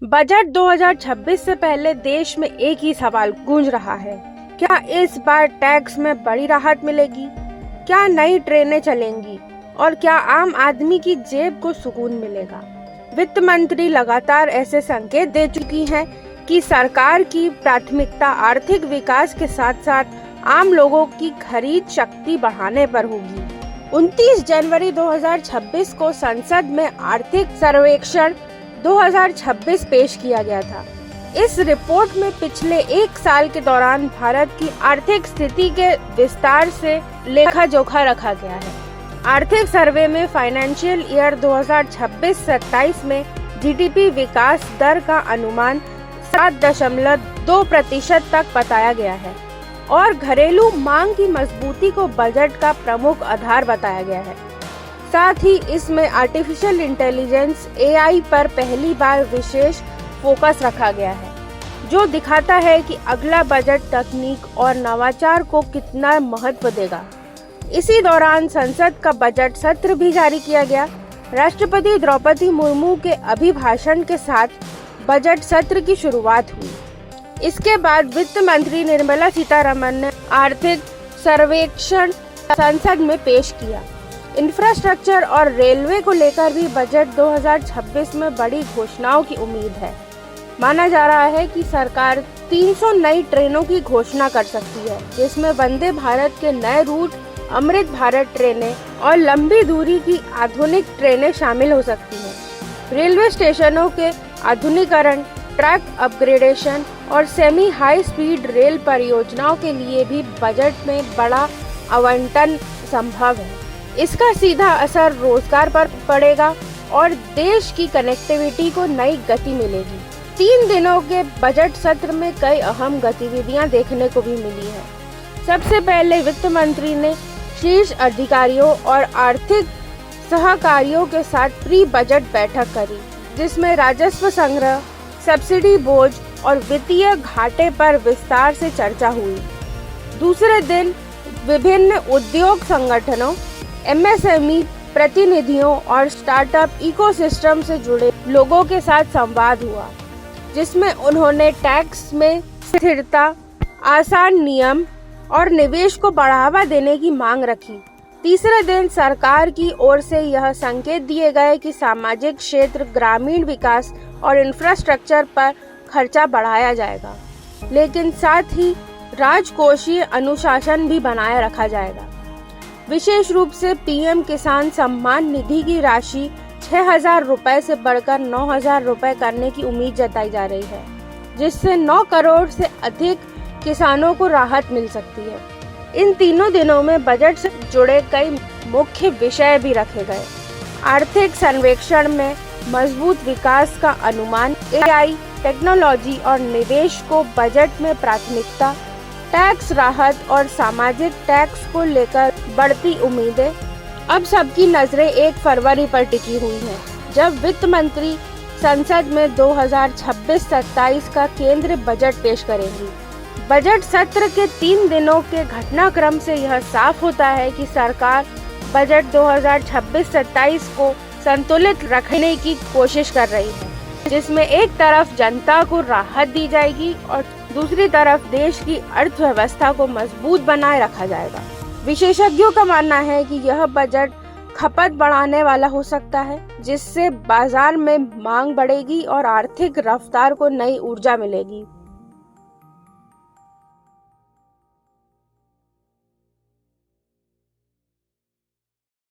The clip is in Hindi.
बजट 2026 से पहले देश में एक ही सवाल गूंज रहा है, क्या इस बार टैक्स में बड़ी राहत मिलेगी? क्या नई ट्रेनें चलेंगी और क्या आम आदमी की जेब को सुकून मिलेगा? वित्त मंत्री लगातार ऐसे संकेत दे चुकी हैं कि सरकार की प्राथमिकता आर्थिक विकास के साथ साथ आम लोगों की खरीद शक्ति बढ़ाने पर होगी। 29 जनवरी 2026 को संसद में आर्थिक सर्वेक्षण 2026 पेश किया गया था। इस रिपोर्ट में पिछले एक साल के दौरान भारत की आर्थिक स्थिति के विस्तार से लेखा जोखा रखा गया है। आर्थिक सर्वे में फाइनेंशियल ईयर 2026-27 में जीडीपी विकास दर का अनुमान 7.2% तक बताया गया है और घरेलू मांग की मजबूती को बजट का प्रमुख आधार बताया गया है। साथ ही इसमें आर्टिफिशियल इंटेलिजेंस एआई पर पहली बार विशेष फोकस रखा गया है, जो दिखाता है कि अगला बजट तकनीक और नवाचार को कितना महत्व देगा। इसी दौरान संसद का बजट सत्र भी जारी किया गया। राष्ट्रपति द्रौपदी मुर्मू के अभिभाषण के साथ बजट सत्र की शुरुआत हुई। इसके बाद वित्त मंत्री निर्मला सीतारमण ने आर्थिक सर्वेक्षण संसद में पेश किया। इंफ्रास्ट्रक्चर और रेलवे को लेकर भी बजट 2026 में बड़ी घोषणाओं की उम्मीद है। माना जा रहा है कि सरकार 300 नई ट्रेनों की घोषणा कर सकती है, जिसमें वंदे भारत के नए रूट, अमृत भारत ट्रेनें और लंबी दूरी की आधुनिक ट्रेनें शामिल हो सकती हैं। रेलवे स्टेशनों के आधुनिकीकरण, ट्रैक अपग्रेडेशन और सेमी हाई स्पीड रेल परियोजनाओं के लिए भी बजट में बड़ा आवंटन संभव है। इसका सीधा असर रोजगार पर पड़ेगा और देश की कनेक्टिविटी को नई गति मिलेगी। 3 दिनों के बजट सत्र में कई अहम गतिविधियां देखने को भी मिली है। सबसे पहले वित्त मंत्री ने शीर्ष अधिकारियों और आर्थिक सहकारियों के साथ प्री बजट बैठक करी, जिसमें राजस्व संग्रह, सब्सिडी बोझ और वित्तीय घाटे पर विस्तार से चर्चा हुई। दूसरे दिन विभिन्न उद्योग संगठनों, एमएसएमई प्रतिनिधियों और स्टार्टअप इकोसिस्टम से जुड़े लोगों के साथ संवाद हुआ, जिसमें उन्होंने टैक्स में स्थिरता, आसान नियम और निवेश को बढ़ावा देने की मांग रखी। तीसरे दिन सरकार की ओर से यह संकेत दिए गए कि सामाजिक क्षेत्र, ग्रामीण विकास और इंफ्रास्ट्रक्चर पर खर्चा बढ़ाया जाएगा, लेकिन साथ ही राजकोषीय अनुशासन भी बनाए रखा जाएगा। विशेष रूप से पीएम किसान सम्मान निधि की राशि 6,000 रुपए से बढ़कर 9,000 रुपए करने की उम्मीद जताई जा रही है, जिससे 9 करोड़ से अधिक किसानों को राहत मिल सकती है। इन तीनों दिनों में बजट से जुड़े कई मुख्य विषय भी रखे गए। आर्थिक सर्वेक्षण में मजबूत विकास का अनुमान, एआई, टेक्नोलॉजी और निवेश को बजट में प्राथमिकता, टैक्स राहत और सामाजिक टैक्स को लेकर बढ़ती उम्मीदें। अब सबकी नजरें 1 फरवरी पर टिकी हुई हैं, जब वित्त मंत्री संसद में 2026-27 का केंद्रीय बजट पेश करेंगी। बजट सत्र के 3 दिनों के घटनाक्रम से यह साफ होता है कि सरकार बजट 2026-27 को संतुलित रखने की कोशिश कर रही है, जिसमें एक तरफ जनता को राहत दी जाएगी और दूसरी तरफ देश की अर्थव्यवस्था को मजबूत बनाए रखा जाएगा। विशेषज्ञों का मानना है कि यह बजट खपत बढ़ाने वाला हो सकता है, जिससे बाजार में मांग बढ़ेगी और आर्थिक रफ्तार को नई ऊर्जा मिलेगी।